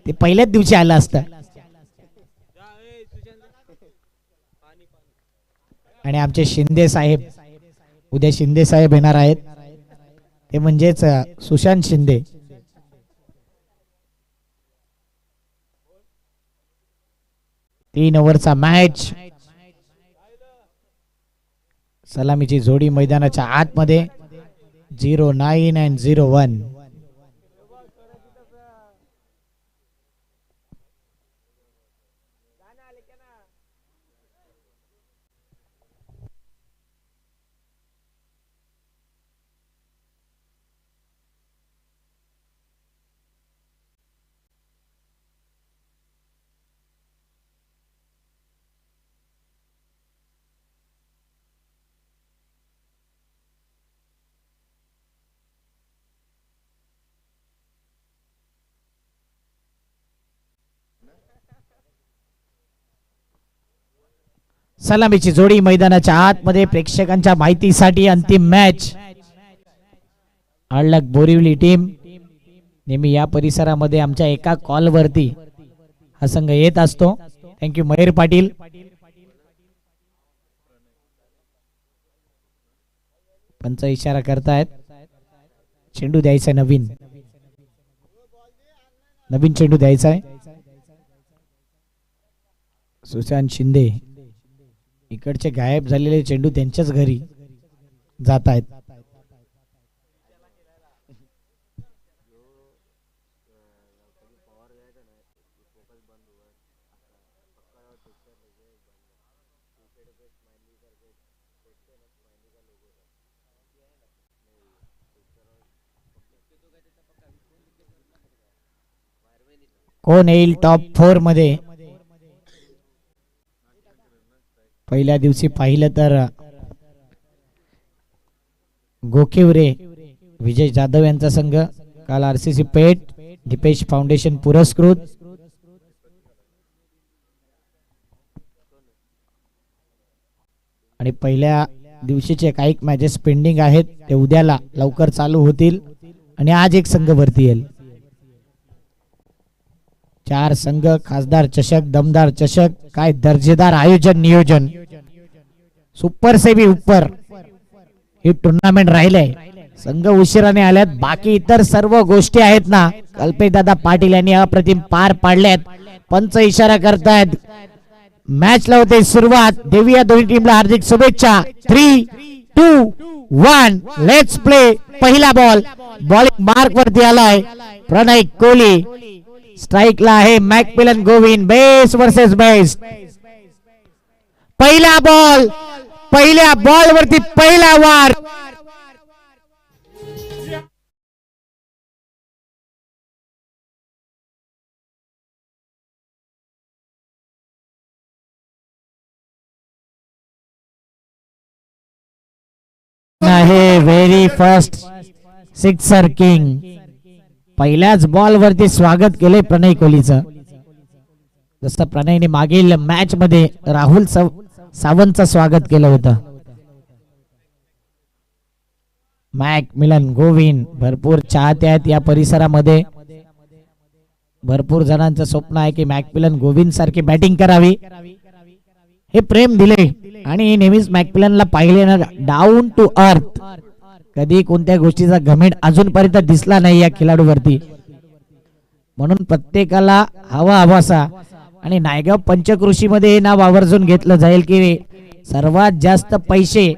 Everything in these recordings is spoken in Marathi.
ते पहिल्याच दिवशी आलं असतं. आणि आमचे शिंदे साहेब, उद्या शिंदे साहेब येणार आहेत, ते म्हणजेच सुशांत शिंदे. तीन ओव्हरचा मॅच, सलामीची जोडी मैदानाच्या आतमध्ये. 0-9 and 0-1. सलामीची जोडी मैदानाच्या आतमध्ये. प्रेक्षकांच्या माहितीसाठी अंतिम मॅच. अडलक बोरिवली टीम नेहमी या परिसरामध्ये आमच्या एका कॉल वरती हा संघ येत असतो. थँक्यू मयूर पाटील. पंच इशारा करतायत, चेंडू द्यायचा नवीन चेंडू द्यायचा आहे. सुशांत शिंदे इकडचे गायब झालेले चेंडू त्यांच्याच घरी जात आहेत. कोण येईल टॉप 4 मध्ये? पहिल्या दिवशी पाहिलं तर गोखिवरे विजय जाधव यांचा संघ, काल आरसीसी पेठ दीपेश फाउंडेशन पुरस्कृत. आणि पहिल्या दिवशीचे काही मॅचेस पेंडिंग आहेत, ते उद्याला लवकर चालू होतील. आणि आज एक संघ भरती येईल. 4 संघ, खासदार चषक, दमदार चषक. काय दर्जेदार आयोजन नियोजन. सुपर सेबी उपर ही टुर्नामेंट राहिले. संघ उशिराने आल्यात, बाकी इतर सर्व गोष्टी आहेत ना, कल्पेशदादा पाटील यांनी अप्रतिम पार पाडल्यात. पंच इशारा करतायत, मॅच ला होते सुरुवात. देऊया दोन्ही टीमला हार्दिक शुभेच्छा. 3, 2, 1 लेट्स प्ले. पहिला बॉल बॉलिंग मार्क वरती आलाय प्रणय कोहली. स्ट्राइकला आहे Macmillan Govind. Best versus best. पहिला बॉल, पहिल्या बॉल वरती पहिला वार. आहे व्हेरी फर्स्ट सिक्सर किंग. पहिल्याच बॉल वरती स्वागत केले प्रणय कोहलीचं. जसं प्रणयने मागील मॅच मध्ये राहुल सावंतचं स्वागत केलं होतं. मॅकमिलन गोविंद, भरपूर चाहते आहेत या परिसरामध्ये. भरपूर जणांचं स्वप्न आहे की मॅकमिलन गोविंद सारखी बॅटिंग करावी. हे प्रेम दिले आणि नेहमीच मॅकमिलनला पाहिले ना, डाऊन टू अर्थ. कधी कोणत्या गोष्टीचा घमेंड अजूनपर्यंत दिसला नाही या खेळाडूवरती. म्हणून प्रत्येकाला हवा हवासा. आणि नायगाव पंचकृषी मध्ये हे नाव आवर्जून घेतलं जाईल की सर्वात जास्त पैसे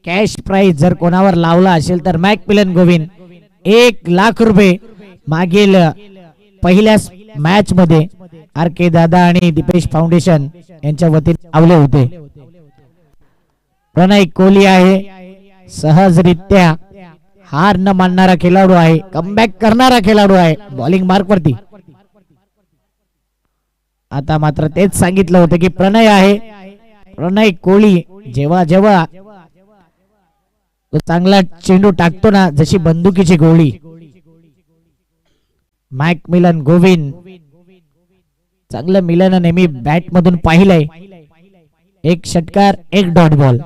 कॅश प्राइज जर कोणावर लावला असेल तर मॅकमिलन गोविंद. 1 लाख रुपये मागील पहिल्या मॅच मध्ये आर के दादा आणि दीपेश फाउंडेशन यांच्या वतीने लावले होते. प्रणय कोहली आहे सहजरित्या हार न मानणारा खेळाडू आहे, कमबॅक करणारा खेळाडू आहे. बॉलिंग मार्क वरती. आता मात्र तेच सांगितलं होतं की प्रणय आहे. प्रणय कोहली जेव्हा जेव्हा तो चांगला चेंडू टाकतो ना, जशी बंदुकीची गोळी. मॅकमिलन गोविंद चांगलं मिलन नेहमी बॅट मधून पाहिलंय. 1 षटकार 1 डॉट बॉल.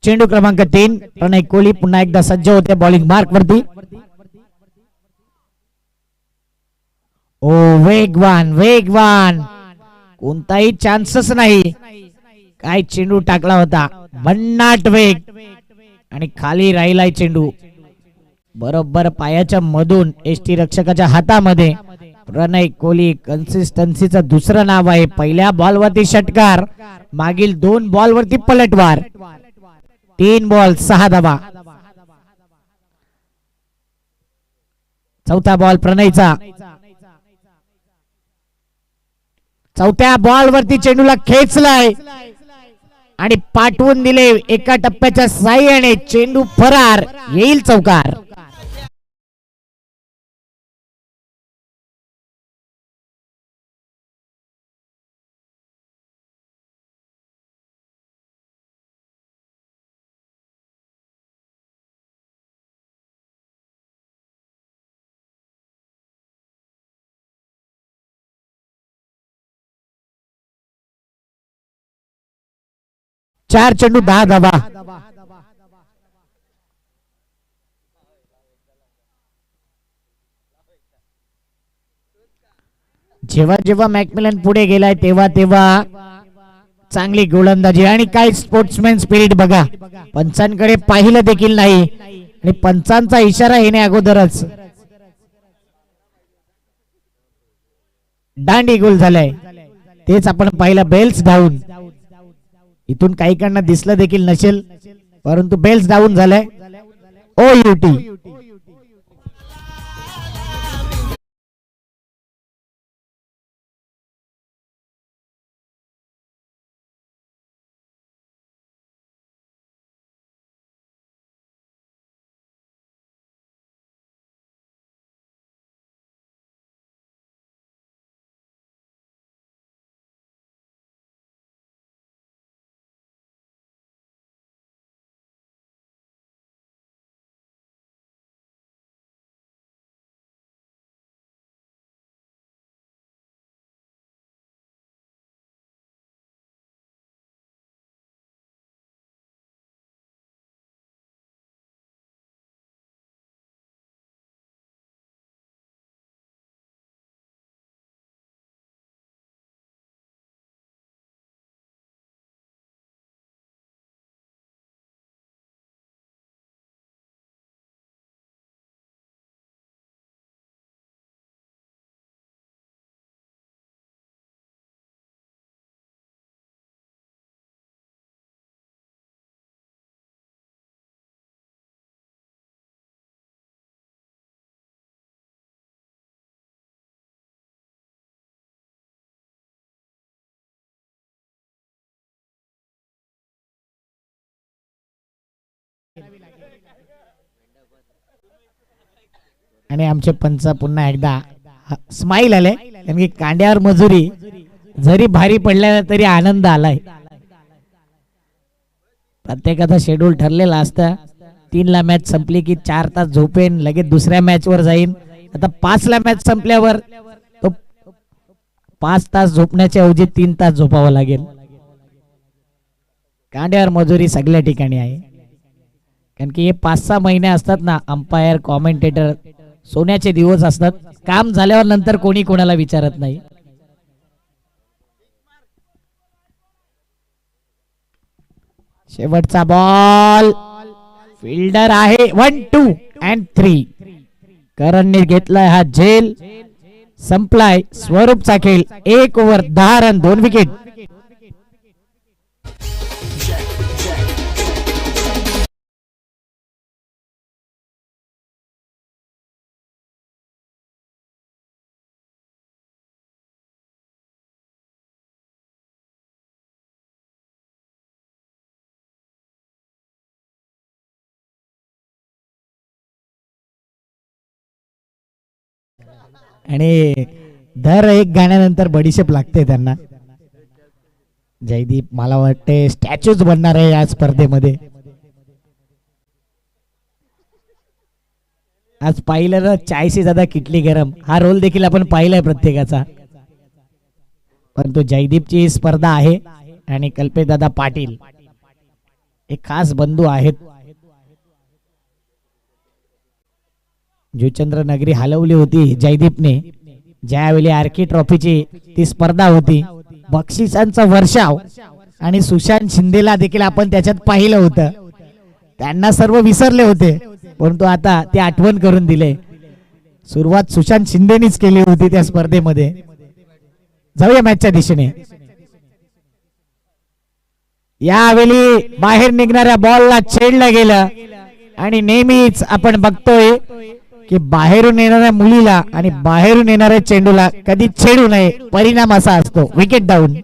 चेंडू क्रमांक 3 प्रणय कोहली पुन्हा एकदा सज्ज होते बॉलिंग मार्क वरती. ओ वेगवान वेगवान, कोणताही चान्सच नाही. काय चेंडू टाकला होता, भन्नाट वेग आणि खाली राहिलाय चेंडू बरोबर पायाच्या मधून एसटी रक्षकाच्या हातामध्ये. प्रणय कोहली कन्सिस्टन्सीचं दुसरं नाव आहे. पहिल्या बॉलवरती षटकार, मागील 2 बॉलवरती पलटवार. 3 बॉल 6 धावा. चौथा बॉल प्रणयचा. चौथ्या बॉलवरती चेंडूला खेचलाय आणि पाठवून दिले. एका टप्प्याच्या साह्याने चेंडू फरार, येईल चौकार. चार चेंडू 10 धावा. जेव्हा जेव्हा मॅकमिलन पुढे गेलाय तेव्हा तेव्हा चांगली गोलंदाजी आणि काय स्पोर्ट्समॅन स्पिरिट बघा. पंचांकडे पाहिलं देखील नाही आणि पंचांचा इशारा येणे अगोदरच दांडी गोल झालाय. तेच आपण पाहिलं, बेल्स डाऊन. इथून काही काढणं दिसलं देखील नसेल, परंतु बेल्स डाऊन झालाय. ओ युटी. आणि आमचे पंच पुन्हा एकदा स्माइल आले, कारण की कांड्यावर मजुरी जरी भारी पडल्या तरी आनंद आलाय. प्रत्येकाचा शेड्यूल ठरलेला असतं. 3 ला मॅच संपली की 4 तास झोपेन, लगेच दुसऱ्या मॅच वर जाईन. आता 5 ला मॅच संपल्यावर तो 5 तास झोपण्याच्या ऐवजी 3 तास झोपावं लागेल. कांड्यावर मजुरी सगळ्या ठिकाणी आहे, कारण की हे 5-6 महिने असतात ना, अंपायर कॉमेंटेटर सोन्याचे दिवस असतात. काम झाल्यावर नंतर कोणी कोणाला विचारत नाही. शेवटचा बॉल, फिल्डर आहे. 1 2 and 3. करणने घेतलाय हा झेल. संपलाय स्वरूपचा खेळ. 1 ओव्हर 10 रन 2 विकेट. आणि दर एक गाण्यानंतर बडीशेप लागते त्यांना. जयदीप मला वाटते स्टॅच्यूज बनणार आहे या स्पर्धेमध्ये. आज पाहिलं ना, चाय से ज्यादा किटली गरम, हा रोल देखील आपण पाहिलाय प्रत्येकाचा. परंतु जयदीपची स्पर्धा आहे आणि कल्पेश दादा पाटील एक खास बंधू आहेत. जुचंद्र नगरी हलवली होती जयदीपने ज्यावेळी आर्की ट्रॉफीची ती स्पर्धा होती. बक्षिसांचा वर्षाव आणि सुशांत शिंदेला देखील आपण त्याच्यात पाहिलं होतं. त्यांना सर्व विसरले होते परंतु आता ते आठवण करून दिले. सुरुवात सुशांत शिंदेनीच केली होती त्या स्पर्धेमध्ये. जाऊया मॅचच्या दिशेने. यावेळी बाहेर निघणाऱ्या बॉलला छेडलं गेलं आणि नेहमीच आपण बघतोय की बाहेरून येणाऱ्या मुलीला आणि बाहेरून येणाऱ्या चेंडूला कधी छेडू नये. परिणाम असा असतो विकेट डाऊन.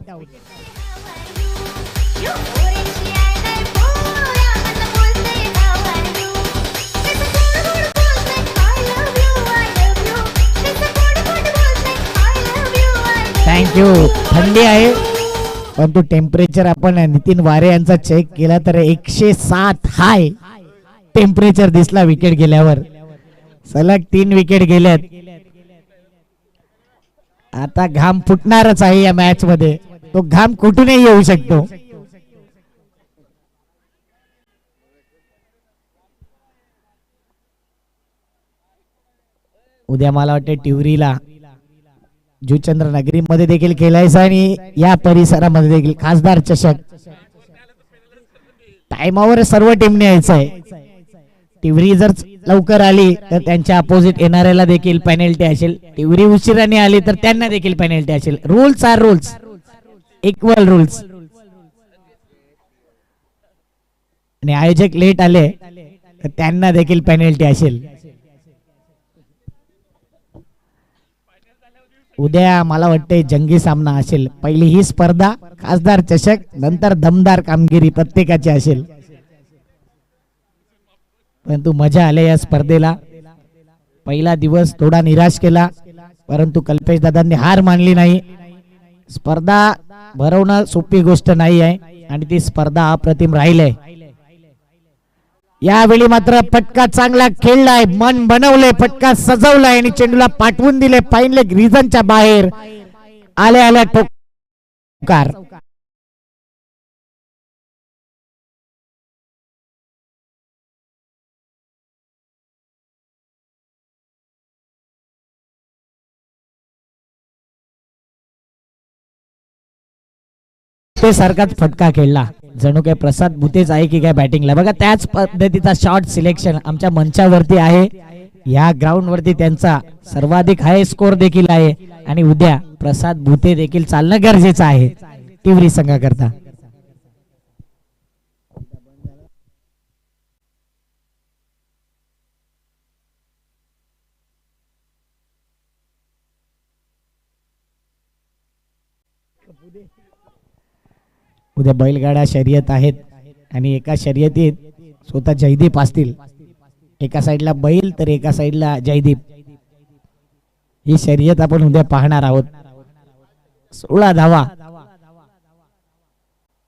थँक्यू. थंडी आहे परंतु टेम्परेचर आपण नितीन वारे यांचा चेक केला तर 107 हाय टेम्परेचर दिसला विकेट गेल्यावर. सलग 3 विकेट गेल्यात. आता घाम फुटणारच आहे या मॅच मध्ये. तो घाम कुठूनही येऊ शकतो. उद्या मला वाटते टिवरीला जुचंद्र नगरी मध्ये देखील खेळायचं आणि या परिसरामध्ये देखील खासदार चषक टाइमावर सर्व टीमने यायचं आहे. टिवरी जर लवकर आली तर त्यांच्या अपोजिट येणाऱ्याला देखील पेनल्टी असेल. टिवरी उशिराने आली तर त्यांना देखील पेनल्टी असेल. Rules are rules, equal rules. आणि आयोजक लेट आले तर त्यांना देखील पेनल्टी असेल. उद्या मला वाटते जंगी सामना असेल. पहिली ही स्पर्धा खासदार चषक, नंतर दमदार कामगिरी प्रत्येकाची असेल. परंतु मजा आले या स्पर्धेला. पहिला दिवस थोडा निराश केला परंतु कल्पेश दादांनी हार मानली नाही. स्पर्धा भरवणं सोपी गोष्ट नाही आहे आणि ती स्पर्धा अप्रतिम राहिली. यावेळी मात्र फटका चांगला खेळलाय, मन बनवले, फटका सजवलाय आणि चेंडूला पाठवून दिले. फाईन लेग रिजनच्या बाहेर आल्या आल्या टोकार. ते सारखाच फटका खेळला. जणू काय प्रसाद भुतेच आहे की काय बॅटिंगला. बघा त्याच पद्धतीचा शॉट सिलेक्शन आमच्या मंचावरती आहे. या ग्राउंड वरती त्यांचा सर्वाधिक हाय स्कोर देखील आहे आणि उद्या प्रसाद भुते देखील चालणं गरजेचं आहे टिवरी संघाकरता. उद्या बैलगाडा शर्यत आहेत आणि एका शर्यतीत स्वतः जयदीप असतील. एका साइडला बैल तर एका साइडला जयदीप. ही शर्यत आपण उद्या पाहणार आहोत. 16 धावा.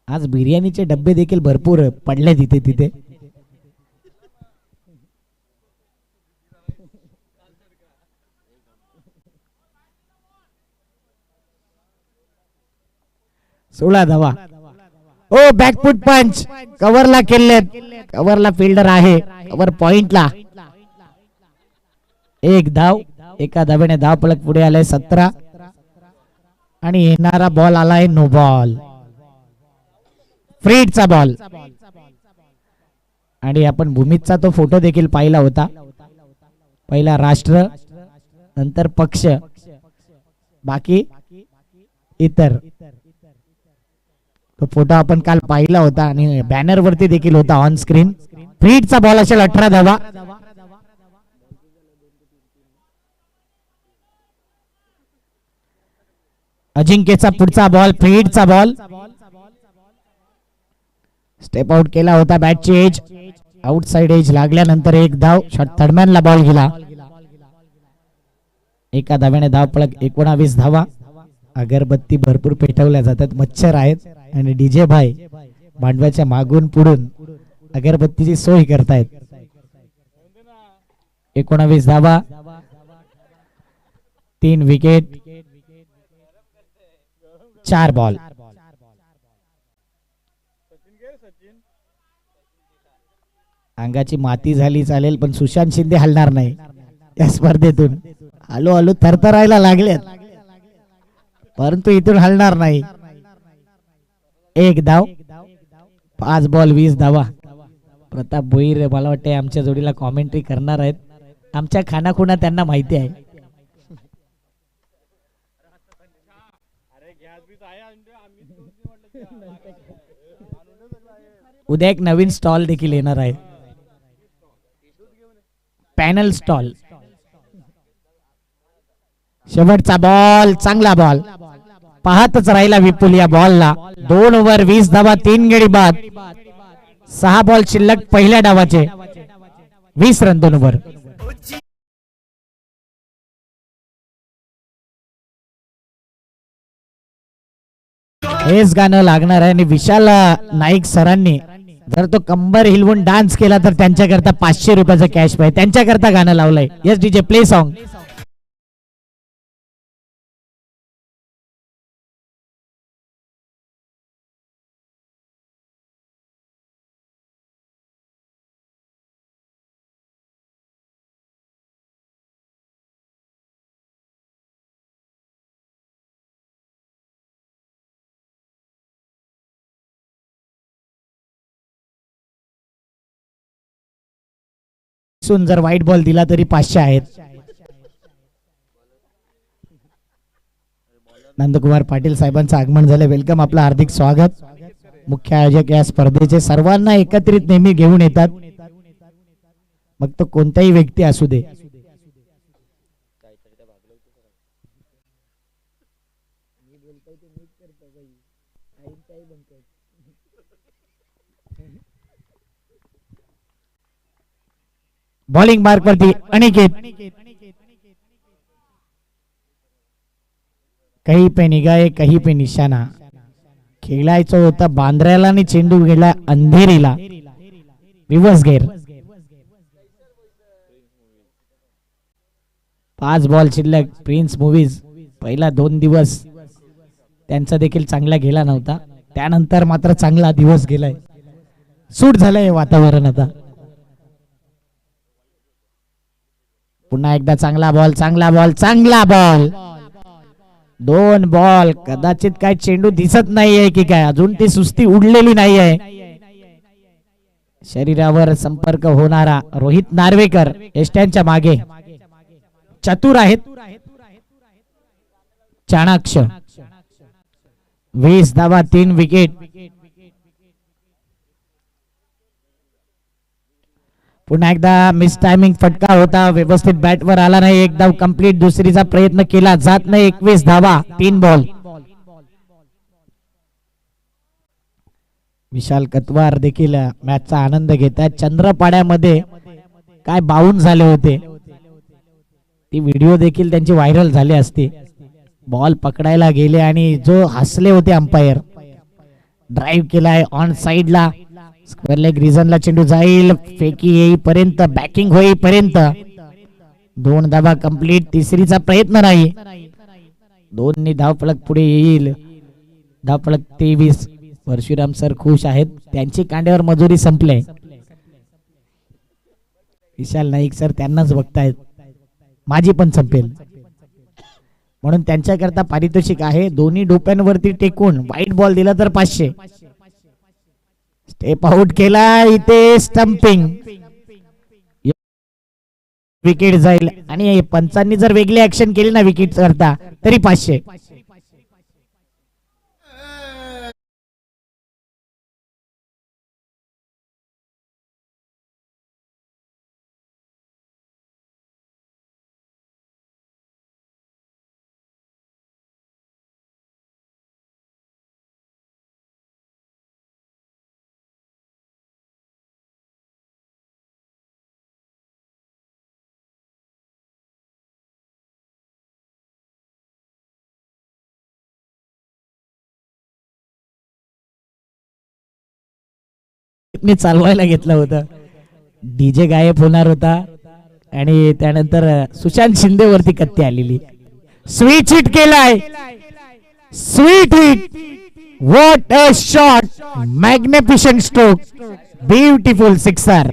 आज बिर्याणीचे डब्बे देखील भरपूर पडले तिथे तिथे. सोळा धावा. ओ बॅकफुट पंच कव्हरला केलेत. कव्हरला फिल्डर आहे. कव्हर पॉइंटला एक धाव. एका धावेने धाव फलक पुढे आलाय 17 आणि येणारा बॉल आलाय नो बॉल. फ्रीडचा बॉल. आणि आपण भूमीतचा तो फोटो देखील पाहिला होता. पहिला राष्ट्र, नंतर पक्ष, बाकी इतर. तो फोटो आपण काल पाहिला होता आणि बॅनर वरती देखील होता ऑन स्क्रीन. फ्रीडचा बॉल असेल 18 धावा. अजिंक्यचा पुढचा बॉल फ्रीडचा बॉल. स्टेप आउट केला होता. बॅटची एज आउटसाइड एज लागल्यानंतर एक धाव. शॉट थर्डमॅनला बॉल गेला. एका धाव्याने धाव फलक 19 धावा. अगरबत्ती भरपूर पेटवल्या जातात. मच्छर आहेत आणि डीजे भाई भांडव्याच्या मागून पुढून अगरबत्तीची सोय करतायत. 19 धावा. 3 विकेट 4 बॉल. अंगाची माती झाली चालेल, पण सुशांत शिंदे हलणार नाही या स्पर्धेतून. आलो आलो थरथरायला लागलेत, परंतु इथून हलणार नाही. एक धाव, 5 बॉल 20 धावा. प्रताप भोईर मला वाटते आमच्या जोडीला कॉमेंट्री करणार आहेत. आमच्या खानाखुणा त्यांना माहिती आहे. उद्या एक नवीन स्टॉल देखील येणार आहे, पॅनल स्टॉल. शेवटचा बॉल, चांगला बॉल. पाहतच राहिला विपुल या बॉलला. 2 ओव्हर 20 धावा, 3 गडी बाद. 6 बॉल शिल्लक पहिल्या डावाचे. 20 रन 2 ओव्हर. हेच गाणं लागणार आहे. आणि विशाल नाईक सरांनी जर तो कंबर हिलवून डान्स केला तर त्यांच्याकरता 500 रुपयाचं कॅश पाहिजे. त्यांच्याकरता गाणं लावलंय. Yes DJ, play song. जर व्हाईट बॉल दिला तरी 500 आहेत. नंदकुमार पाटील साहेबांचं आगमन झालं. वेलकम, आपलं हार्दिक स्वागत. मुख्य आयोजक या स्पर्धेचे सर्वांना एकत्रित नेहमी घेऊन येतात, मग तो कोणताही व्यक्ती असू दे. बॉलिंग मार्क वरती अनिकेत. कहीं पे निगाहे कहीं पे निशाणा. खेळायचं होतं बांद्र्याला आणि चेंडू गेला अंधेरीला. Reverse gear. 5 बॉल शिल्लक. प्रिन्स मूवीज पहिला 2 दिवस त्यांचा देखील चांगला गेला नव्हता, त्यानंतर मात्र चांगला दिवस गेलाय. सूट झालंय वातावरण आता. पुन्हा एकदा चांगला बॉल, चांगला बॉल, चांगला बॉल. 2 बॉल. कदाचित काय चेंडू दिसत नाहीये की काय, अजून ती सुस्ती उडलेली नाहीये. शरीरावर संपर्क होणारा रोहित नार्वेकर एष्ट्यांच्या मागे. चतुर आहेत, चाणाक्ष. 20 धावा, 3 विकेट. पुन्हा एकदा मिस टायमिंग फटका होता, व्यवस्थित बॅटवर आला नाही. एक धाव कंप्लीट. दुसरीचा प्रयत्न केला जात नाही. 21 धावा, 3 बॉल. विशाल कतवार देखील मॅचचा आनंद घेतात. चंद्रपाड्यामध्ये काय बाउन झाले होते, ती व्हिडिओ देखील त्यांची व्हायरल झाली असती. बॉल पकडायला गेले आणि जो हसले होते अंपायर. ड्राईव्ह केलाय ऑन साइडला. स्क्वेअर लेग रिजनला चेंडू जाईल. फेकी येईपर्यंत, बॅकिंग होईपर्यंत 2 धावा कंप्लीट. तिसरीचा प्रयत्न नाही. 2 धावफलक पुढे येईल. धावफलक 23. परशुराम सर खुश आहेत, त्यांची कांड्यावर मजुरी संपले. विशाल नाईक सर त्यांनाच बघतायत, माझी पण संपेल म्हणून त्यांच्याकरता पारितोषिक आहे. दोन्ही डोप्यांवरती टेकून व्हाईट बॉल दिला तर 500. स्टेप आउट केला, इथे स्टंपिंग. विकेट जाईल. आणि पंचांनी जर वेगळी ऍक्शन केली ना विकेट करता तरी 500. मी चालवायला घेतलं होतं. डीजे गायब होणार होता आणि त्यानंतर सुशांत शिंदे वरती कत्ती आलेली. स्वीट हिट केलाय, sweet hit. What a shot, magnificent stroke, beautiful sixer.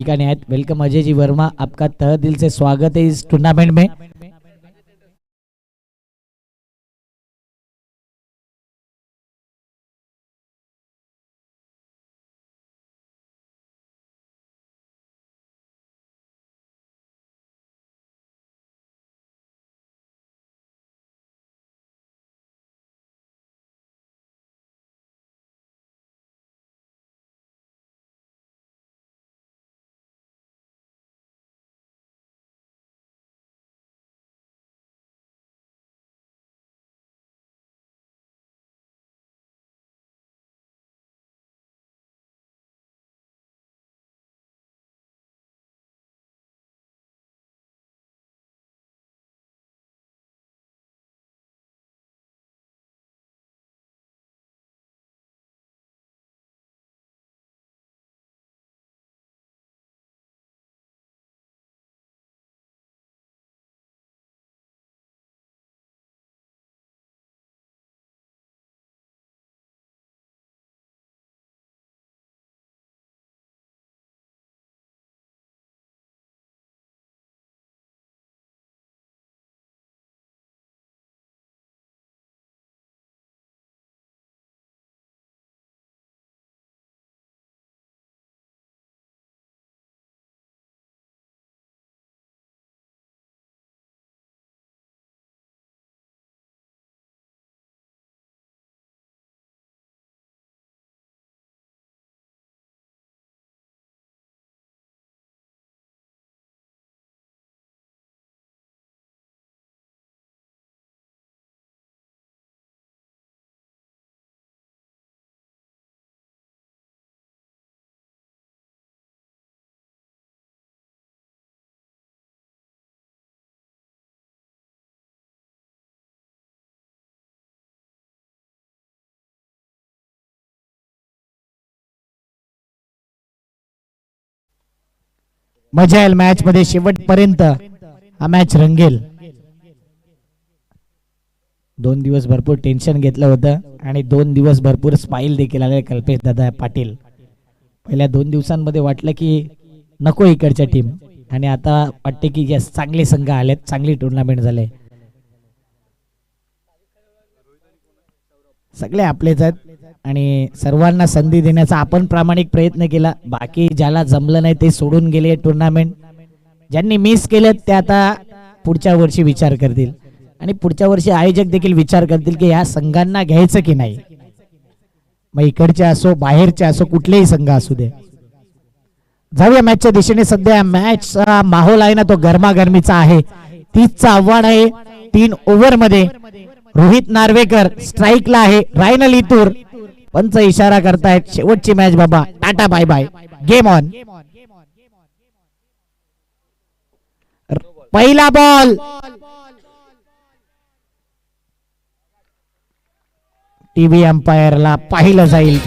ठिकाणी आहेत. वेलकम अजय जी वर्मा, आपका तह दिल से स्वागत है इस टूर्नामेंट में। मजा येईल मॅच मध्ये, शेवटपर्यंत हा मॅच रंगेल। 2 दिवस भरपूर टेन्शन घेतलं होतं आणि 2 दिवस भरपूर स्माइल देखील आले कल्पेश दादा पाटील। पहिल्या 2 दिवसांमध्ये वाटलं की नको इकडच्या टीम, आणि आता वाटते की यस चांगले संघ आलेत, चांगली टुर्नामेंट झाले, सगळे आपलेच आहेत आणि सर्वांना संधी देण्याचा आपण प्रामाणिक प्रयत्न केला। बाकी ज्याला जमलं नाही ते सोडून गेले टुर्नामेंट, ज्यांनी मिस केले ते आता पुढच्या वर्षी विचार करतील आणि पुढच्या वर्षी आयोजक देखील विचार करतील की या संघांना घ्यायचं की नाही, मग इकडचे असो बाहेरचे असो कुठलेही संघ असू दे। जाऊया मॅचच्या दिशेने। सध्या मॅचचा माहोल आहे ना तो गरमागरमीचा आहे। 30चं आव्हान आहे 3 ओव्हर मध्ये। रोहित नार्वेकर स्ट्राईकला आहे, रायनल इतूर पंच इशारा करतायत शेवटची मॅच बाबा, tata bye bye, game on. पहिला बॉल टीव्ही अंपायरला पाहिलं जाईल।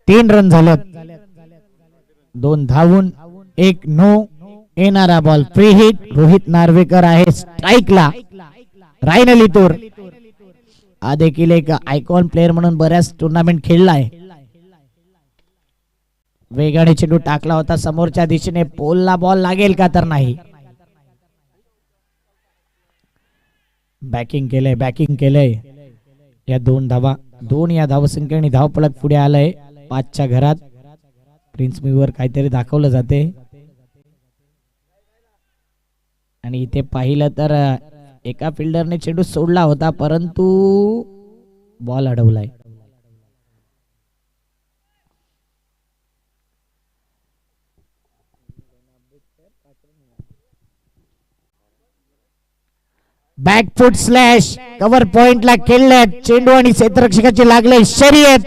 3 रन झालेत. 2 धावून 1 नो. येणारा ball free hit. Rohit Narvekar आहे स्ट्राईकला. रायनल इतूर हा देखील एक आयकॉन प्लेअर म्हणून बऱ्याच टुर्नामेंट खेळलाय. वेगाने चेंडू टाकला होता समोरच्या दिशेने. पोलला बॉल लागेल का तर नाही. बॅटिंग केलंय. या 2 धावा 2 या धावसंख्येने धावपळक पुढे आलंय 5च्या घरात. प्रिन्स मीवर काहीतरी दाखवलं जाते आणि इथे पाहिलं तर एका फिल्डरने चेंडू सोडला होता परंतु बॉल अडवलाय. बॅकफूट स्लॅश कव्हर पॉइंटला खेळले. चेंडू आणि क्षेत्ररक्षकाची लागले शर्यत.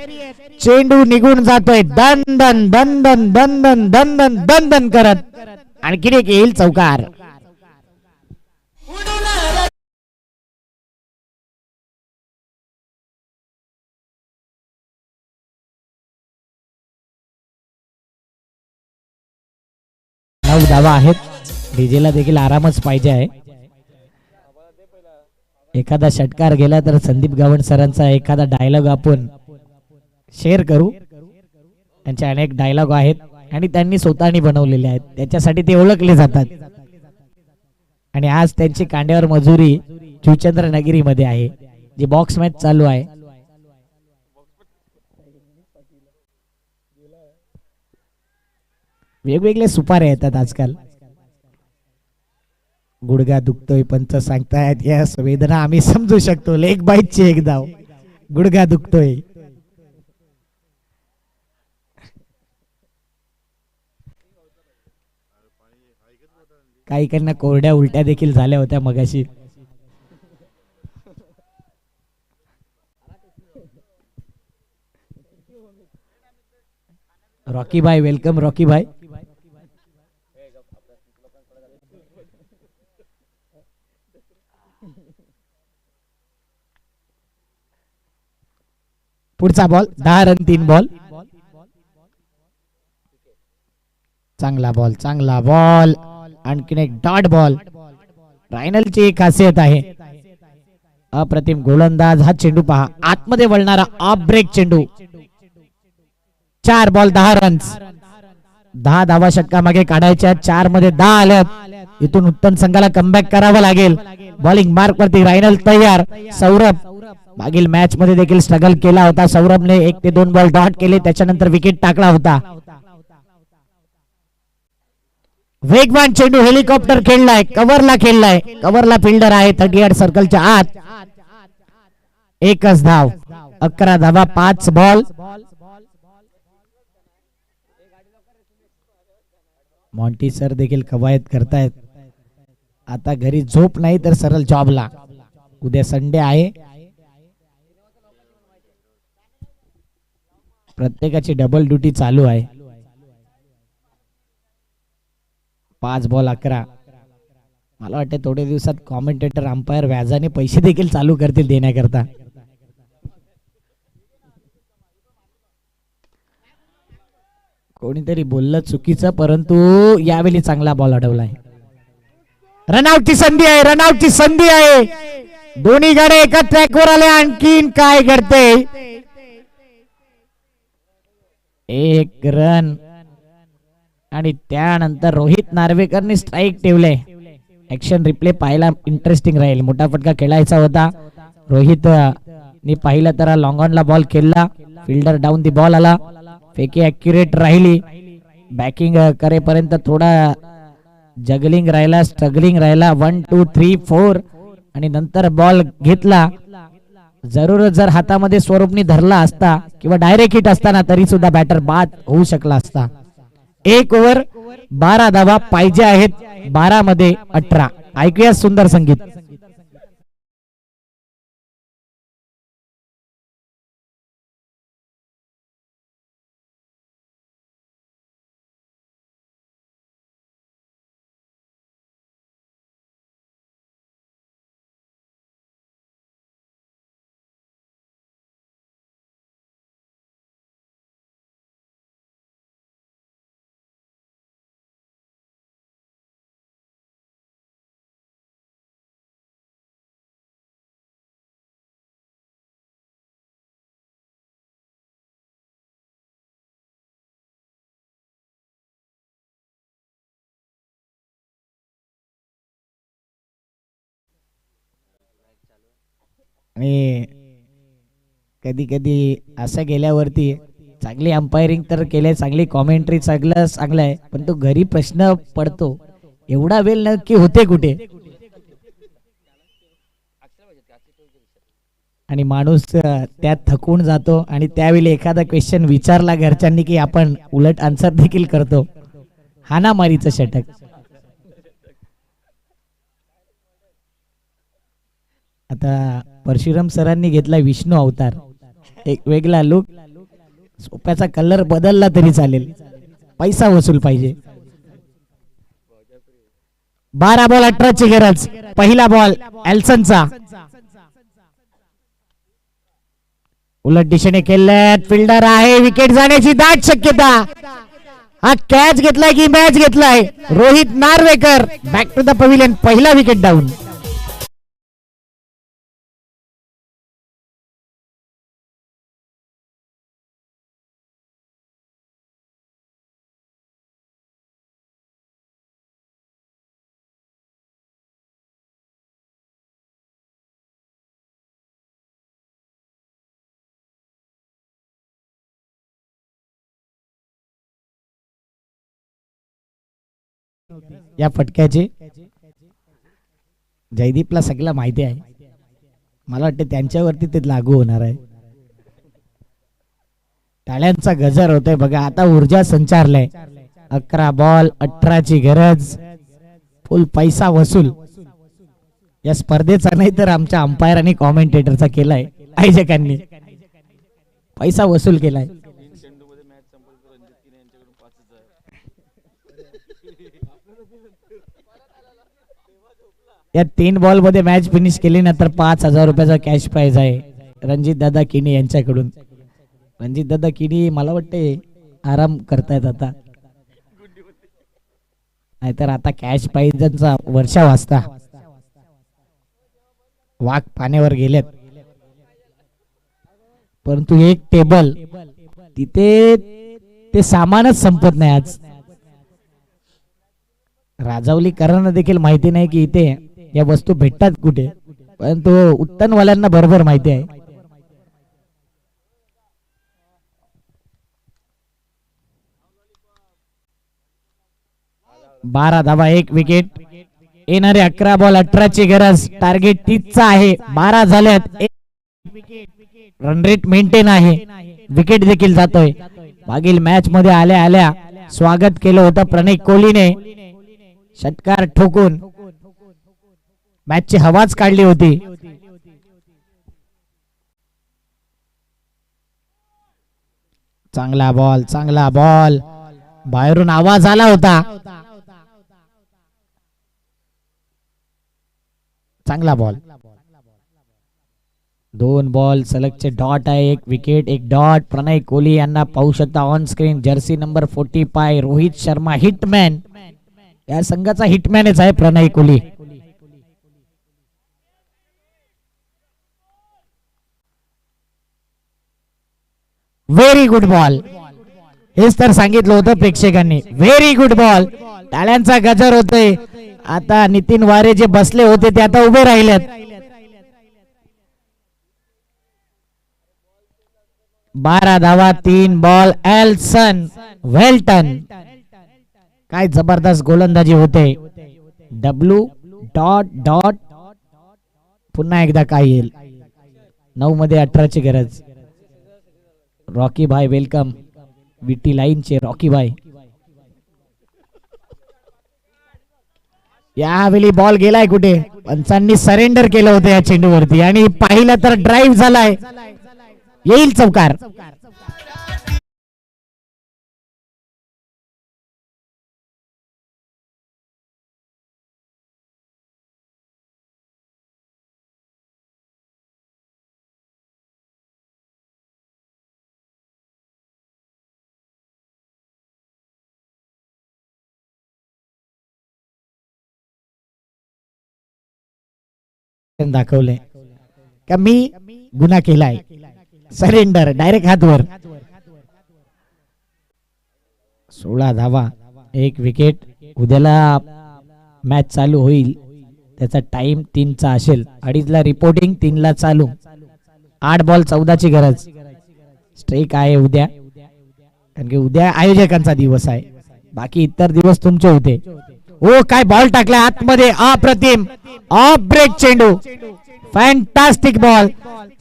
चेंडू निघून जातोय दन दन दन दन दन दन दन दन दन दन करत. आणखी एक येईल चौकार. धावा आहेत. डीजेला देखील आरामच पाहिजे आहे. एखादा षटकार गेला तर संदीप गावण सरांचा एखादा डायलॉग आपण शेअर करू. त्यांचे अनेक डायलॉग आहेत आणि त्यांनी स्वतःनी बनवलेले आहेत. त्याच्यासाठी ते ओळखले जातात आणि आज त्यांची कांड्यावर मजुरी शिवचंद्र नगरी मध्ये आहे. जी बॉक्स मॅच चालू आहे. वेगवेगळे सुपारे येतात आजकाल. गुडघा दुखतोय पंच सांगतायत. यस वेदना आम्ही समजू शकतो. लेग बाईटची एक धाव. गुडघा दुखतोय. काही कोरड्या उलट्या देखील झाल्या होत्या मगाशी. रॉकी भाई वेलकम. रॉकी भाई पुढचा बॉल 10 रन 3 बॉल. चांगला बॉल आणखीन एक डॉट बॉल. रायनलची एक खासियत आहे अप्रतिम गोलंदाज. हा चेंडू पहा आतमध्ये वळणारा ऑफ ब्रेक चेंडू. 4 बॉल 10 रन्स. 10 धावा षटका मागे काढायच्या. 4 मध्ये 10 आल्यात. इथून उत्तम संघाला कमबॅक करावं लागेल. बॉलिंग मार्क वरती रायनल तयार. सौरभ मागील मॅच मध्ये देखील स्ट्रगल केला होता. सौरभने 1 ते 2 बॉल डॉट केले त्याच्यानंतर विकेट टाकला होता. वेगवान चेंडू हेलिकॉप्टर खेळलाय. कव्हरला फिल्डर आहे 38 सर्कलच्या आत. एकच धाव. 11 धावा 5 बॉल. मॉन्टी सर देखील कवायत करतायत. आता घरी झोप नाही तर सरळ जॉबला. उद्या संडे आहे. प्रत्येकाची डबल ड्युटी चालू आहे. 5 बॉल 11. मला वाटतं थोड्या दिवसात कॉमेंटेटर अंपायर व्याजाने पैसे देखील चालू करतील देण्याकरता. कोणीतरी बोललं चुकीचं परंतु यावेळी चांगला बॉल अडवलाय. रनआउटची संधी आहे. दोन्ही गाड्या एका ट्रॅकवर आल्या. आणखीन काय घडते. 1 रन आणि त्यानंतर रोहित नार्वेकरने स्ट्राईक ठेवले. ऍक्शन रिप्ले पाहायला इंटरेस्टिंग राहील. मोठा फटका खेळायचा होता. रोहित ने पाहिलं तर लॉंग ऑन ला बॉल खेळला. फिल्डर डाऊन दी बॉल आला. फेकी ऍक्युरेट राहिली. बॅकिंग करेपर्यंत थोडा जगलिंग राहिला. स्ट्रगलिंग राहिला. 1 2 3 4 आणि नंतर बॉल घेतला. जर हातामध्ये स्वरूपनी धरला असता किंवा डायरेक्ट हिट असताना तरी सुद्धा बॅटर बाद होऊ शकला असता. 1 ओव्हर 12 धावा पाहिजे आहेत. 12 मध्ये 18. ऐकूया सुंदर संगीत. आणि कधी कधी असं गेल्यावरती चांगली अंपायरिंग तर केले, चांगली कॉमेंट्री सगळं चांगलं आहे, पण तो घरी प्रश्न पडतो एवढा वेळ नक्की होते कुठे. आणि माणूस त्यात थकून जातो आणि त्यावेळी एखादा क्वेश्चन विचारला घरच्यांनी की आपण उलट आन्सर देखील करतो. हाणामारीचं षटक. आता परशुराम सरांनी घेतला विष्णू अवतार, एक वेगळा लुक. सोप्याचा कलर बदलला तरी चालेल, पैसा वसूल पाहिजे. 12 बॉल 18 ची गरज. पहिला बॉल एल्सनचा. उलट दिशेने केलेत, फिल्डर आहे, विकेट जाण्याची दाट शक्यता. हा कॅच घेतलाय की मॅच घेतलाय. Rohit Narvekar back to the pavilion. पहिला विकेट डाऊन. या फटक्याचे जयदीपला सगळं माहिती आहे. मला वाटतं त्यांच्यावरती ते लागू होणार आहे. टाळ्यांचा गजर होतोय बघा. आता ऊर्जा संचारलाय. 11 बॉल 18 ची गरज. फुल पैसा वसूल या स्पर्धेचा नाही तर आमच्या अंपायर आणि कॉमेंटेटरचा केलाय. आयोजकांनी पैसा वसूल केलाय. या 3 बॉल मध्ये मॅच फिनिश केली ना तर 5,000 रुपयाचा कॅश प्राइज आहे रणजित दादा किनी यांच्याकडून. रणजित दादा किनी मला वाटते आराम करतायत आता, नाहीतर आता कॅश प्राइजचा वर्षा वाजता वाघ पाण्यावर गेलेत. परंतु एक टेबल तिथे ते सामानच संपत नाही. आज राजावलीकरांना देखील माहिती नाही की इथे या वस्तू भेटतात कुठे, परंतु उत्तनवाल्यांना बरोबर माहिती आहे. बारा धावा 1 विकेट. येणारे 11 बॉल 18 ची गरज. टार्गेट 30 चा आहे. 12 झाल्यात. रन रेट मेंटेन आहे. विकेट देखील जातोय. मागील मॅच मध्ये आल्या आल्या स्वागत केलं होतं प्रणय कोहलीने. षटकार ठोकून मॅचची हवाच काढली होती. चांगला बॉल, चांगला बॉल. बाहेरून आवाज आला होता. चांगला बॉल. 2 बॉल सलगचे डॉट आहे. 1 विकेट 1 डॉट. प्रणय कोहली यांना पाहू शकता on screen. Jersey number 45 Rohit Sharma hitman. या संघाचा हिटमॅनच आहे Pranay Kohli. Very good ball. हेच तर सांगितलं होतं प्रेक्षकांनी. Very good ball. टाळ्यांचा गजर होतोय. आता नितीन वारे जे बसले होते ते आता उभे राहिलेत. 12 धावा 3 बॉल. एल्सन वेल्टन. काय जबरदस्त गोलंदाजी होते. W dot dot. पुन्हा एकदा काय येईल. 9 मध्ये 18 ची गरज. रॉकी भाई वेलकम. विटी लाईनचे रॉकी भाई. यावेळी बॉल गेलाय कुठे. पंचांनी सरेंडर केलं होतं या चेंडूवरती आणि पाहिलं तर ड्राईव्ह झालाय. येईल चौकार. दाखवले का मी गुन्हा केलाय. Surrender direct हातवर. 16 धावा 1 विकेट. उद्याला मॅच चालू होईल त्याचा टाइम 3चा असेल. 2:30ला रिपोर्टिंग, 3ला चालू. 8 बॉल 14ची गरज. स्ट्राईक आहे उद्या, कारण की उद्या आयोजकांचा दिवस आहे. बाकी इतर दिवस तुमचे होते. ओ काय बॉल टाकला आतमध्ये, अप्रतिम. ऑफ ब्रेक चेंडू, फॅन्टास्टिक बॉल.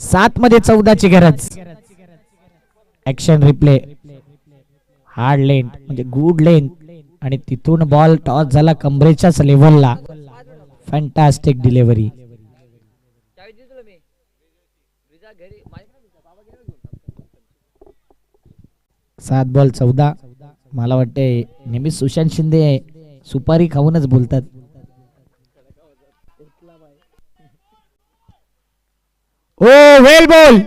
7 मध्ये 14ची गरज. Action replay. हार्ड लेंथ म्हणजे गुड लेंथ, आणि तिथून बॉल टॉस झाला कमरेच्याच लेव्हलला. Fantastic delivery. 7 बॉल 14. मला वाटते नेहमी सुशांत शिंदे सुपारी खाऊनच बोलतात. ओ वेल बॉल,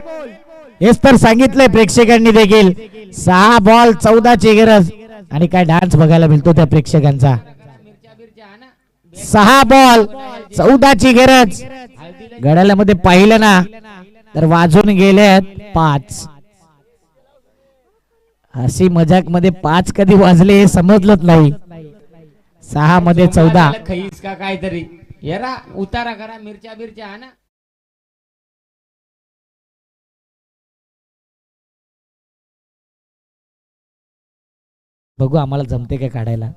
हेच तर सांगितलंय प्रेक्षकांनी देखील. 6 बॉल 14ची गरज, आणि काय डान्स बघायला मिळतो त्या प्रेक्षकांचा. 6 बॉल 14ची गरज. घड्याळामध्ये पाहिलं ना तर वाजून गेल्यात 5. हसी मजाक मध्ये 5 कधी वाजले हे समजलंच नाही. 6 मध्ये 14. खैस का काहीतरी येरा उतारा करा. मिरच्या बिरच्या हा ना. बघू आम्हाला जमते काय काढायला.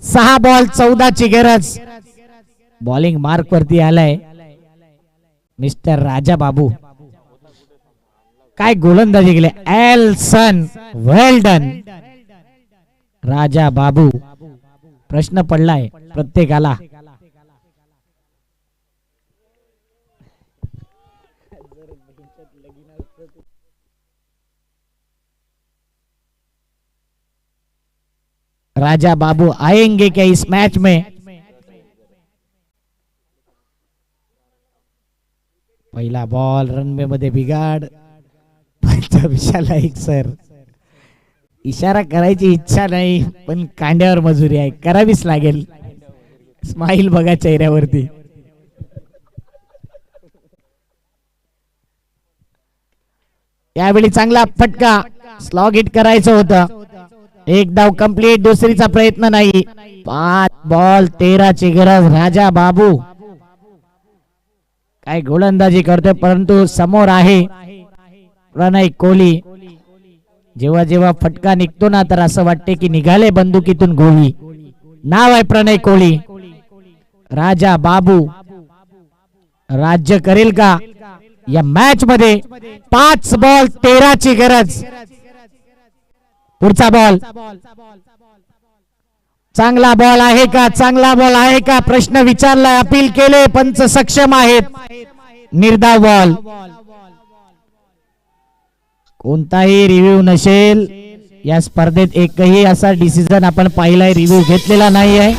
सहा बॉल 14ची गरज. बॉलिंग मार्क वरती आलाय मिस्टर राजा बाबू. काय गोलंदाजी केली एल्सन. वेल डन राजा बाबू. प्रश्न पडलाय प्रत्येकाला. राजा बाबू आएंगे क्या इस मैच में? पहिला बॉल रनवे मध्ये बिघाड. पंचाविशाला एक सर. इशारा करायची इच्छा नाही पण कांड्यावर मजुरी आहे, करावीच लागेल. स्माइल बघा चेहऱ्यावरती. यावेळी चांगला फटका. स्लॉग हिट करायचं होतं. एक धाव कंप्लीट. दुसरीचा प्रयत्न नाही. 5 बॉल 13ची गरज. राजा बाबू काय गोलंदाजी करतोय, परंतु समोर आहे प्रणय कोहली. जेव्हा जेव्हा फटका निघतो ना तर असं वाटते की निघाले बंदुकीतून गोळी. नाव आहे प्रणय कोहली. राजा बाबू राज्य करेल का या मॅच मध्ये? 5 बॉल 13ची गरज. पुढचा बॉल. चांगला बॉल आहे का? चांगला बॉल आहे का? प्रश्न विचारला, अपील केले, पंच सक्षम आहेत. निर्धाव बॉल. कोणताही रिव्ह्यू नसेल या स्पर्धेत. एकही असा डिसिजन आपण पाहिलाय, रिव्ह्यू घेतलेला नाही आहे.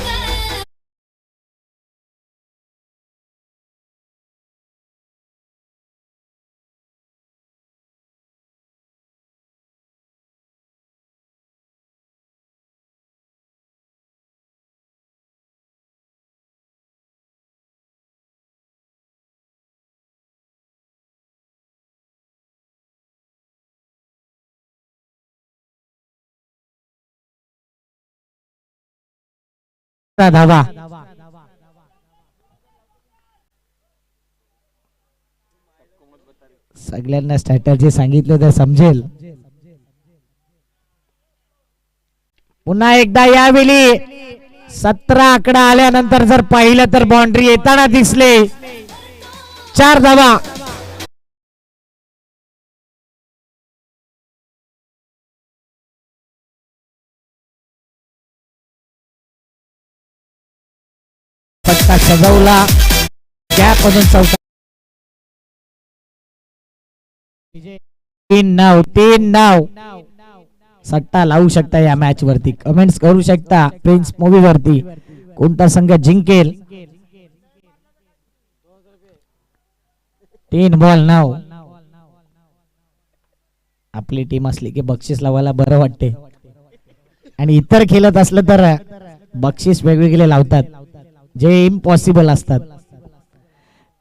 धावा. सगळ्यांना स्ट्रॅटर्जी सांगितलं तर समजेल. पुन्हा एकदा यावेळी 17 आकडा आल्यानंतर जर पाहिलं तर बाउंड्री येताना दिसले. 4 धावा. फटका सजवला. गॅप मधून 4 तीन नाव सट्टा लावू शकता या मॅच वरती, कमेंट्स करू शकता प्रिन्स मूवी वरती कोणता संघ जिंकेल. 3 बॉल 9. आपली टीम असली की बक्षीस लावायला बरं वाटते आणि इतर खेळत असलं तर बक्षीस वेगवेगळे लावतात जे इम्पॉसिबल असतात.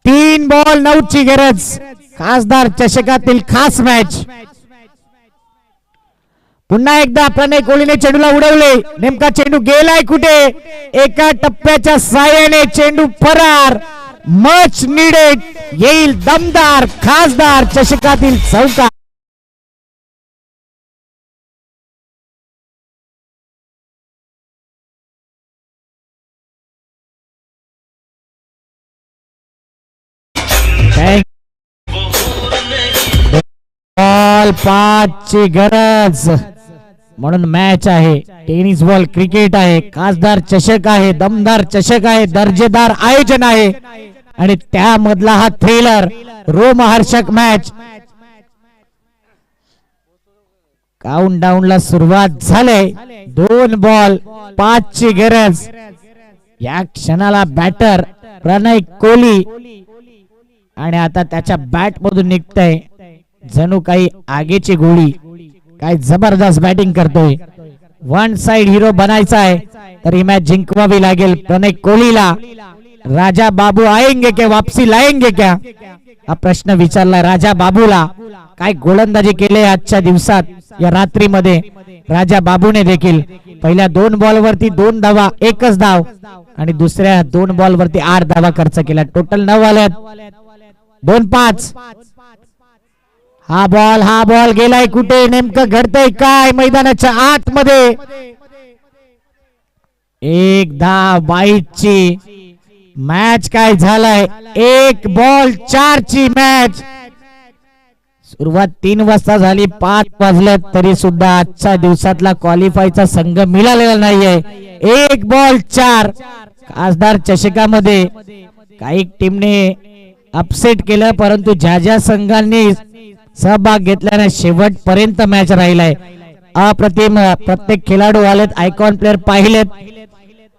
3 बॉल 9 ची गरज. खासदार चषकातील खास मॅच. पुन्हा एकदा प्रणय कोहलीने चेंडूला उडवले. नेमका चेंडू गेलाय कुठे? एका टप्प्याच्या साह्याने चेंडू फरार. Much needed. येईल दमदार खासदार चषकातील चौकार. बॉल 5 ची गरज म्हणून मॅच आहे. टेनिस बॉल क्रिकेट आहे. खासदार चषक आहे. दमदार चषक आहे. दर्जेदार आयोजन आहे आणि त्यामधला हा थ्रिलर रोमहर्षक मॅच. काउंटडाऊन ला सुरुवात झाले. 2 बॉल 5 ची गरज. या क्षणाला बॅटर प्रणय कोहली आणि आता त्याच्या बॅट मधून निघतंय जणू काही आगेची गोळी. काय जबरदस्त बॅटिंग करतोय. वन साइड हिरो बनायचा आहे तर ही मॅच जिंकवावी लागेल प्रणय कोहलीला. राजा बाबू आएंगे क्या, वापसी लाएंगे क्या, हा प्रश्न विचारला राजा बाबूला. काय गोलंदाजी केले आजच्या दिवसात या रात्रीमध्ये राजा बाबूने देखील. पहिल्या 2 बॉल वरती 2 धावा 1च धाव आणि दुसऱ्या 2 बॉल वरती 8 धावा खर्च केला. टोटल 9 आल्यात. 2-5. हा बॉल गेलाय कुठे? नेमकं घडतंय काय मैदानाच्या आतमध्ये? 1 धाव 22 ची मॅच. काय झालाय? 1 बॉल 4 ची मॅच. सुरुवात 3 वाजता झाली. 5 वाजले तरी सुद्धा आजच्या दिवसातला क्वालिफायचा संघ मिळालेला नाहीये. 1 बॉल 4. खासदार चषकामध्ये काही टीमने अपसेट केलं परंतु ज्या संघांनी सहभाग घेतल्याने शेवटपर्यंत मॅच राहिलाय. अप्रतिम प्रत्येक खेळाडू आलेत. आयकॉन प्लेअर पाहिलेत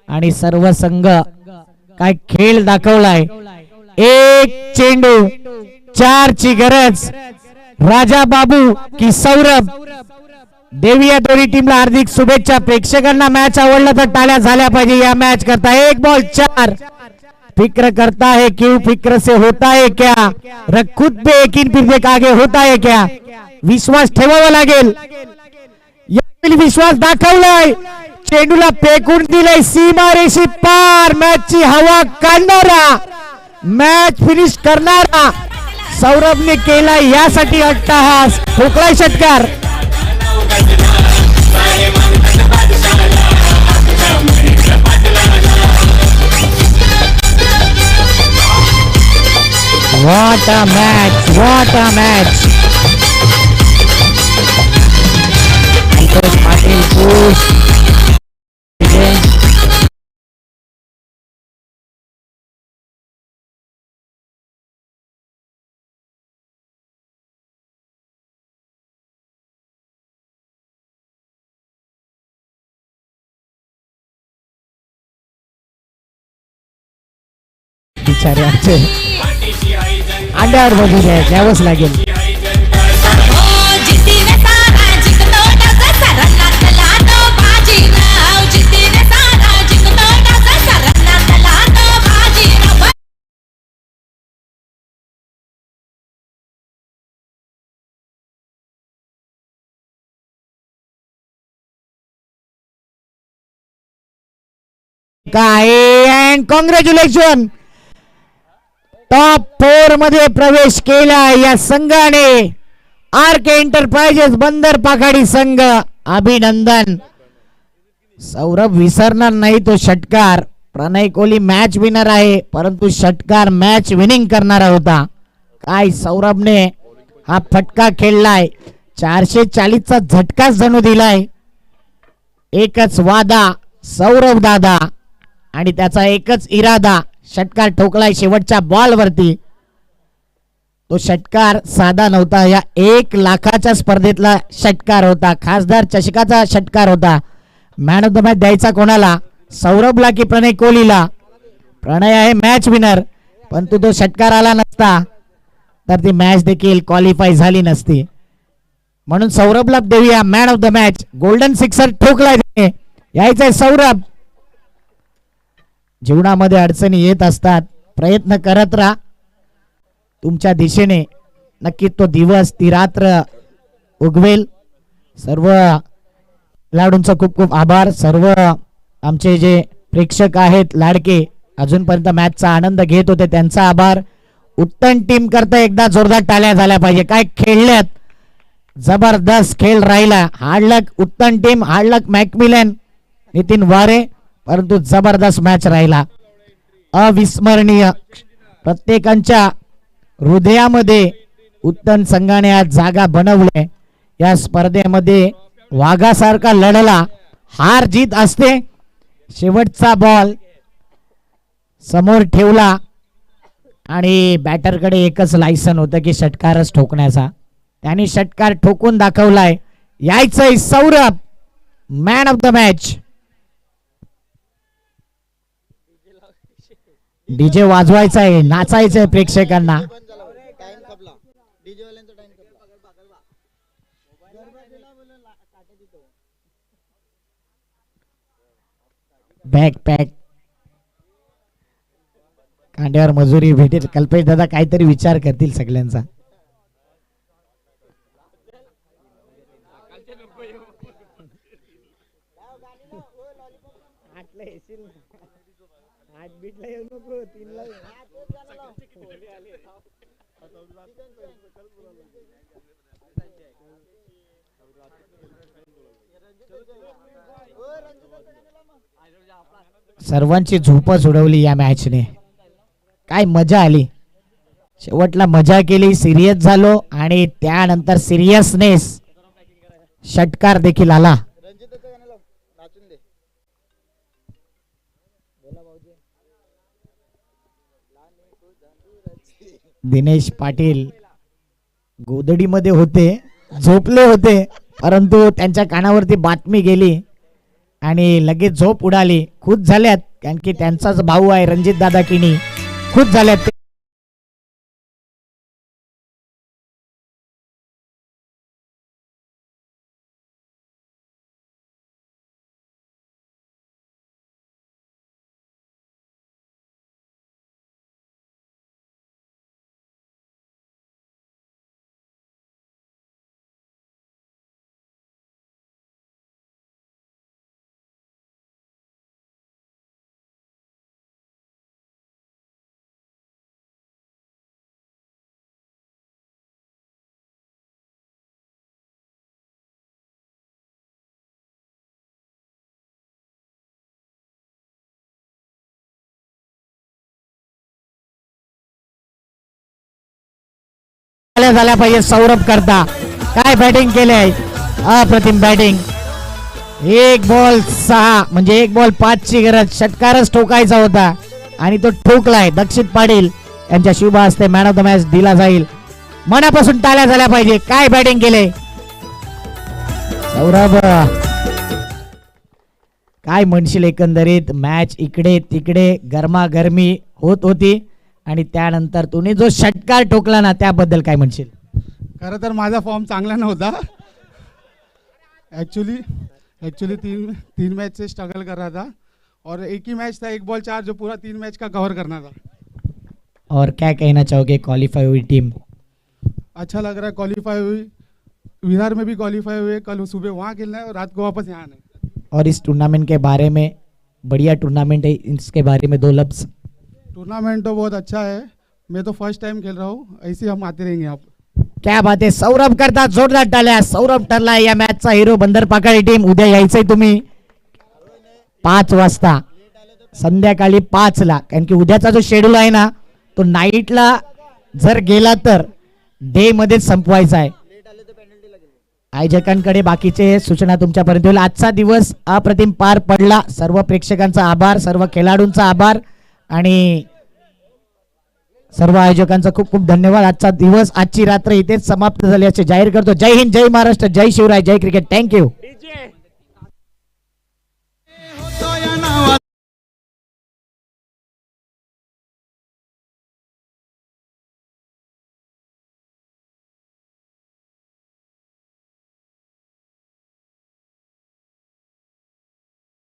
आणि सर्व संघ काय खेळ दाखवलाय. 1 चेंडू 4 ची गरज. राजा बाबू की सौरभ? देविया दोन्ही टीमला हार्दिक शुभेच्छा. प्रेक्षकांना मॅच आवडला तर टाळ्या झाल्या पाहिजे या मॅच करता. 1 बॉल 4. फिक्र करता है क्यों, फिक्र से होता है क्या, रख खुद पे यकीन फिर देख आगे होता है क्या. विश्वास ठेवावा लागेल. यावेळी विश्वास दाखवलाय. चेंडूला फेकून दिलाय सीमारेषी पार. मॅचची हवा काढणारा, मॅच फिनिश करणारा सौरभने केलाय. यासाठी अट्टहास. ठोकलाय षटकार. What a match! What a match! Patil push. बिचारे आमचे अंड्यावर बघू आहे. द्यावंच लागेल. काय अँड कॉंग्रॅच्युलेशन. टॉप 4 मध्ये प्रवेश केला या संघाने. आर्क एंटरप्राइजेस बंदर पाखाडी संघ. अभिनंदन. सौरभ विसरणार नाही तो षटकार. प्रणय कोहली मॅच विनर आहे परंतु षटकार मॅच विनिंग करणारा होता. काय सौरभने हा फटका खेळलाय. 440 चा झटकाच जणू दिलाय. एकच वादा सौरभ दादा आणि त्याचा एकच इरादा. षटकार ठोकलाय शेवटच्या बॉल वरती. तो षटकार साधा नव्हता, या 1,00,000च्या स्पर्धेतला षटकार होता, खासदार चषकाचा षटकार होता. मॅन ऑफ द मॅच द्यायचा कोणाला, सौरभला की प्रणय कोहलीला? प्रणय आहे मॅच विनर, परंतु तो षटकार आला नसता तर ती मॅच देखील क्वालिफाय झाली नसती. म्हणून सौरभला देऊया man of the match. Golden sixer ठोकलाय त्याने, यायचंय सौरभ. जीवनामध्ये अडचणी येत असतात, प्रयत्न करत राहा. तुमच्या दिशेने नक्की तो दिवस ती रात्र उगवेल. सर्व खेळाडूंचा खूप खूप आभार. सर्व आमचे जे प्रेक्षक आहेत लाडके, अजूनपर्यंत मॅचचा आनंद घेत होते, त्यांचा आभार. उत्तम टीम करता एकदा जोरदार टाळ्या झाल्या पाहिजे. काय खेळल्यात, जबरदस्त खेळ राहिला. हार्डलक उत्तम टीम, हार्डलक मॅकमिलन, नितीन वारे, परंतु जबरदस्त मॅच राहिला, अविस्मरणीय. प्रत्येकांच्या हृदयामध्ये उत्तम संघाने आज जागा बनवले. या स्पर्धेमध्ये वाघासारखा लढला, हार जीत असते. शेवटचा बॉल समोर ठेवला आणि बॅटरकडे एकच लायसन होतं की षटकारच ठोकण्याचा. त्यांनी षटकार ठोकून दाखवलाय. यायचंय Saurabh man of the match. DJ वाजवायचा आहे, नाचायचंय प्रेक्षकांना. बॅक पॅक कांड्यावर मजुरी भेटेल. कल्पेश दादा काहीतरी विचार करतील सगळ्यांचा. सर्वांची झोपच उडवली या मॅचने. काय मजा आली, शेवटला मजा केली, सिरियस झालो आणि त्यानंतर सिरियसनेस षटकार देखील आला. दिनेश पाटील गोदडीमध्ये होते, झोपले होते, परंतु त्यांच्या कानावरती बातमी गेली आणि लगेच झोप उडाली. खुश झाल्यात कारण की त्यांचाच भाऊ आहे रणजित दादा किनी, खुश झाल्यात. झाल्या पाहिजे सौरभ करता. काय बॅटिंग केलंय, अप्रतिम बॅटिंग. 1 बॉल 6 म्हणजे 1 बॉल 5 ची गरज, षटकारच ठोकायचा होता आणि तो ठोकलाय. दक्षित पाटील यांच्या शुभ हस्ते मॅन ऑफ द मॅच दिला जाईल. मनापासून टाळ्या झाल्या पाहिजे. काय बॅटिंग केले सौरभ, काय म्हणशील. एकंदरीत मॅच इकडे तिकडे गरमागरमी होत होती आणि त्यानंतर तुम्ही जो षटकार ठोकला ना त्याबद्दल काय म्हणशील. खरं तर माझा फॉर्म चांगला नव्हता. एक्चुअली तीन मैच से स्ट्रगल कर रहा था और एक ही मैच था 1 बॉल 4 जो पूरा 3 मैच का कवर करना था. और क्या कहना चाहोगे, क्वालिफाई हुई टीम? अच्छा लग रहा है, क्वालिफाई हुई, विहार में भी क्वालिफाई हुए. कल सुबह वहाँ खेलना है और रात को वापस यहाँ आना है. और इस टूर्नामेंट के बारे में, बढ़िया टूर्नामेंट है, इसके बारे में 2 लफ्ज. टूर्नामेंट तो बहुत अच्छा है, मैं तो फर्स्ट टाइम खेल रहा हूँ, ऐसे हम आते रहेंगे यहाँ पर. क्या बात आहे. सौरभ करता जोरदार टाळ्या. सौरभ ठरला या मॅचचा हिरो. बंदर पाकाळी टीम उद्या यायचंय तुम्ही 5 वाजता, संध्याकाळी 5 ला, कारण की उद्याचा जो शेड्यूल आहे ना तो नाईटला जर गेला तर डे मध्ये संपवायचा आहे. आयोजकांकडे बाकीचे सूचना तुमच्यापर्यंत होईल. आजचा दिवस अप्रतिम पार पडला. सर्व प्रेक्षकांचा आभार, सर्व खेळाडूंचा आभार आणि सर्व आयोजकांचा खूप खूप धन्यवाद. आजचा दिवस आजची रात्र इथेच समाप्त झाली असे जाहीर करतो. जय हिंद, जय महाराष्ट्र, जय शिवराय, जय क्रिकेट. थँक्यू.